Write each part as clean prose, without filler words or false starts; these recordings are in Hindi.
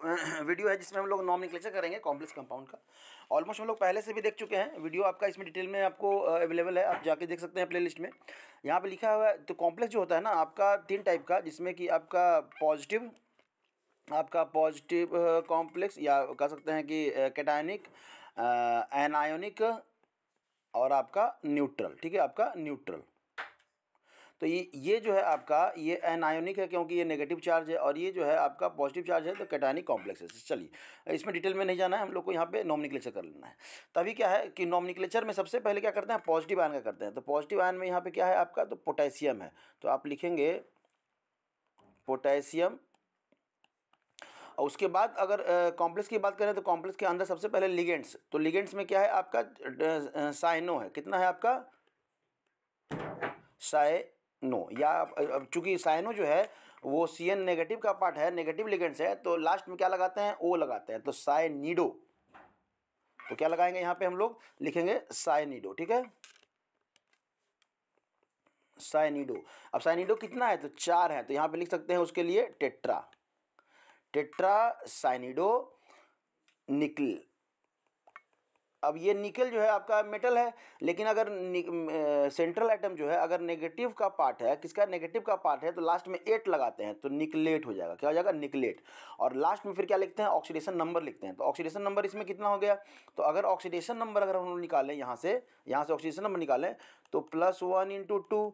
वीडियो है जिसमें हम लोग नॉमेनक्लेचर करेंगे कॉम्प्लेक्स कंपाउंड का। ऑलमोस्ट हम लोग पहले से भी देख चुके हैं, वीडियो आपका इसमें डिटेल में आपको अवेलेबल है, आप जाके देख सकते हैं प्लेलिस्ट में। यहाँ पे लिखा हुआ है। तो कॉम्प्लेक्स जो होता है ना आपका 3 टाइप का, जिसमें कि आपका पॉजिटिव कॉम्प्लेक्स, या कह सकते हैं कि कैटायनिक, एनायोनिक और आपका न्यूट्रल। ठीक है, आपका न्यूट्रल। तो ये जो है आपका ये एनायोनिक है क्योंकि ये नेगेटिव चार्ज है, और ये जो है आपका पॉजिटिव चार्ज है तो कैटायनिक कॉम्प्लेक्स है। चलिए इसमें डिटेल में नहीं जाना है, हम लोग को यहाँ पे नॉमेनक्लेचर कर लेना है। तभी क्या है कि नॉमेनक्लेचर में सबसे पहले क्या करते हैं, पॉजिटिव आयन का करते हैं। तो पॉजिटिव आयन में यहाँ पे क्या है आपका, तो पोटेशियम है। तो आप लिखेंगे पोटेशियम। और उसके बाद अगर कॉम्प्लेक्स की बात करें तो कॉम्प्लेक्स के अंदर सबसे पहले लिगेंड्स। तो लिगेंड्स में क्या है आपका साइनो है। कितना है आपका साइनो, या चूंकि साइनो जो है वो CN नेगेटिव का पार्ट है, नेगेटिव लिगेंड्स है, तो लास्ट में क्या लगाते हैं, O लगाते हैं। तो साइनिडो। तो क्या लगाएंगे यहाँ पे हम लोग लिखेंगे साइनिडो। ठीक है, साइनिडो। अब साइनिडो कितना है, तो 4 है, तो यहाँ पे लिख सकते हैं उसके लिए टेट्रा साइनिडो निकल। अब ये निकल जो है आपका मेटल है, लेकिन अगर सेंट्रल एटम जो है अगर नेगेटिव का पार्ट है, किसका नेगेटिव का पार्ट है, तो लास्ट में 8 लगाते हैं तो निकलेट हो जाएगा। क्या हो जाएगा, निकलेट। और लास्ट में फिर क्या लिखते हैं, ऑक्सीडेशन नंबर लिखते हैं। तो ऑक्सीडेशन नंबर इसमें कितना हो गया, तो अगर ऑक्सीडेशन नंबर अगर हम लोग निकालें यहाँ से ऑक्सीडेशन नंबर निकालें तो +1 × 2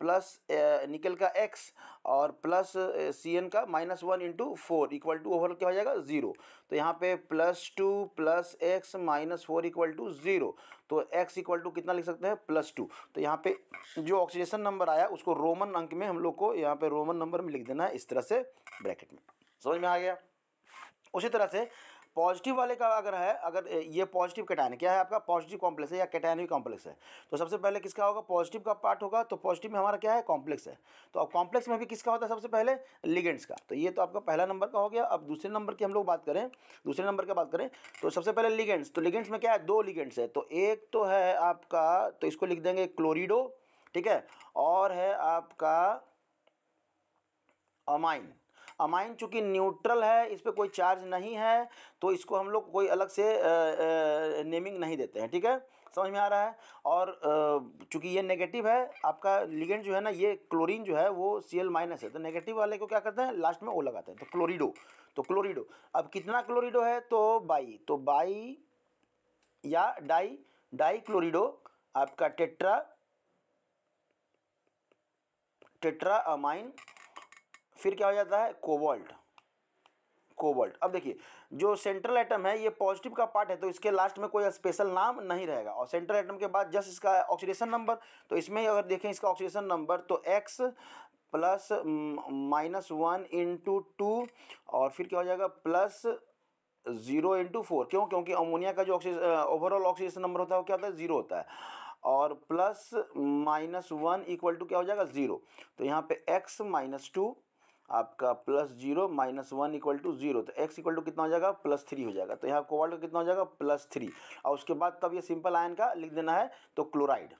प्लस निकल का x और प्लस CN का -1 × 4 इक्वल टू ओवरऑल क्या हो जाएगा 0। तो यहाँ पे +2 + x - 4 इक्वल टू 0। तो x इक्वल टू कितना लिख सकते हैं, +2। तो यहाँ पे जो ऑक्सीडेशन नंबर आया उसको रोमन अंक में हम लोग को यहाँ पे रोमन नंबर में लिख देना है, इस तरह से ब्रैकेट में। समझ में आ गया। उसी तरह से पॉजिटिव वाले का अगर ये पॉजिटिव कैटायन क्या है आपका, पॉजिटिव कॉम्प्लेक्स है या कैटायनिक कॉम्प्लेक्स है। तो सबसे पहले किसका होगा, पॉजिटिव का पार्ट होगा। तो पॉजिटिव में हमारा क्या है, कॉम्प्लेक्स है। तो अब कॉम्प्लेक्स में भी किसका होता है, सबसे पहले लिगेंड्स का। तो ये तो आपका पहला नंबर का हो गया। अब दूसरे नंबर की हम लोग बात करें, तो सबसे पहले लिगेंड्स। तो लिगेंड्स में क्या है, 2 लिगेंड्स है। तो एक तो है आपका, तो इसको लिख देंगे क्लोरिडो। ठीक है, और है आपका अमाइन चूंकि न्यूट्रल है, इस पर कोई चार्ज नहीं है, तो इसको हम लोग कोई अलग से नेमिंग नहीं देते हैं। ठीक है, समझ में आ रहा है। और चूंकि ये नेगेटिव है, आपका लिगेंड जो है ना, ये क्लोरीन जो है वो Cl- है, तो नेगेटिव वाले को क्या करते हैं, लास्ट में O लगाते हैं। तो क्लोरिडो। अब कितना क्लोरिडो है, तो बाई या डाई क्लोरिडो आपका टेट्रा अमाइन। फिर क्या हो जाता है, कोबाल्ट। अब देखिए जो सेंट्रल एटम है ये पॉजिटिव का पार्ट है, तो इसके लास्ट में कोई स्पेशल नाम नहीं रहेगा। और सेंट्रल एटम के बाद जस्ट इसका ऑक्सीडेशन नंबर। तो इसमें अगर देखें इसका ऑक्सीडेशन नंबर तो x + -1 × 2 और फिर क्या हो जाएगा +0 × 4। क्योंकि अमोनिया का जो ओवरऑल ऑक्सीडेशन नंबर होता है वो क्या होता है, 0 होता है। और +-1 इक्वल टू क्या हो जाएगा, 0। तो यहाँ पे x - 2 आपका +0 -1 इक्वल टू 0। तो x इक्वल टू कितना हो जाएगा, +3 हो जाएगा। तो यहाँ कोबाल्ट का कितना हो जाएगा, +3। और उसके बाद तब ये सिंपल आयन का लिख देना है, तो क्लोराइड।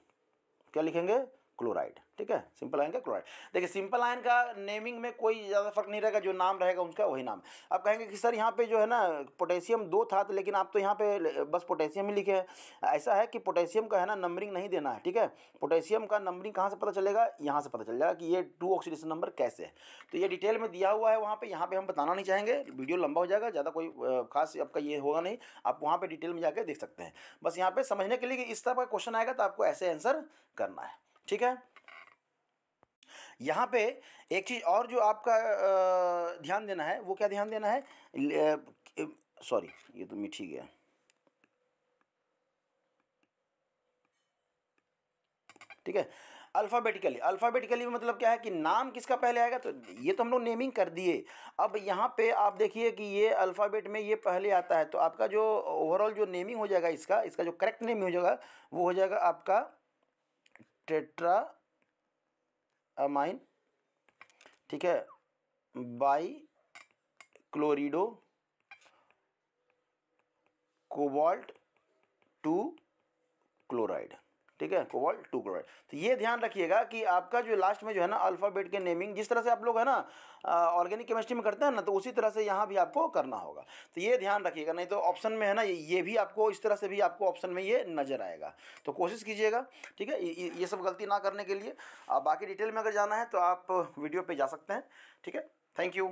क्या लिखेंगे, क्लोराइड। ठीक है, सिंपल आयन का क्लोराइड। देखिए सिंपल आयन का नेमिंग में कोई ज़्यादा फर्क नहीं रहेगा, जो नाम रहेगा उसका वही नाम। अब कहेंगे कि सर यहाँ पे जो है ना पोटेशियम 2 था, तो लेकिन आप तो यहाँ पे बस पोटेशियम ही लिखे हैं। ऐसा है कि पोटेशियम का है ना नंबरिंग नहीं देना है। ठीक है, पोटेशियम का नंबरिंग कहाँ से पता चलेगा, यहाँ से पता चल जाएगा कि ये 2 ऑक्सीडेशन नंबर कैसे है। तो ये डिटेल में दिया हुआ है वहाँ पे, यहाँ पे हम बताना नहीं चाहेंगे, वीडियो लंबा हो जाएगा, ज़्यादा कोई खास आपका ये होगा नहीं। आप वहाँ पे डिटेल में जाकर देख सकते हैं। बस यहाँ पे समझने के लिए कि इस तरह का क्वेश्चन आएगा तो आपको ऐसे आंसर करना है। ठीक है, यहाँ पे एक चीज़ और जो आपका ध्यान देना है, वो क्या ध्यान देना है, सॉरी ये तो मिट ही गया। ठीक है, अल्फ़ाबेटिकली मतलब क्या है कि नाम किसका पहले आएगा, तो ये तो हम लोग नेमिंग कर दिए। अब यहाँ पे आप देखिए कि ये अल्फ़ाबेट में ये पहले आता है, तो आपका जो ओवरऑल जो नेमिंग हो जाएगा इसका जो करेक्ट नेम हो जाएगा वो हो जाएगा आपका टेट्रा अमाइन। ठीक है, बाई क्लोरिडो कोबाल्ट 2 क्लोराइड। ठीक है, कोबाल्ट 2 क्लोराइड। तो ये ध्यान रखिएगा कि आपका जो लास्ट में जो है ना अल्फ़ाबेट के नेमिंग जिस तरह से आप लोग है ना ऑर्गेनिक केमिस्ट्री में करते हैं ना, तो उसी तरह से यहाँ भी आपको करना होगा। तो ये ध्यान रखिएगा, नहीं तो ऑप्शन में है ना ये भी आपको इस तरह से भी आपको ऑप्शन में ये नज़र आएगा। तो कोशिश कीजिएगा, ठीक है, ये सब गलती ना करने के लिए। बाकी डिटेल में अगर जाना है तो आप वीडियो पे जा सकते हैं। ठीक है, थैंक यू।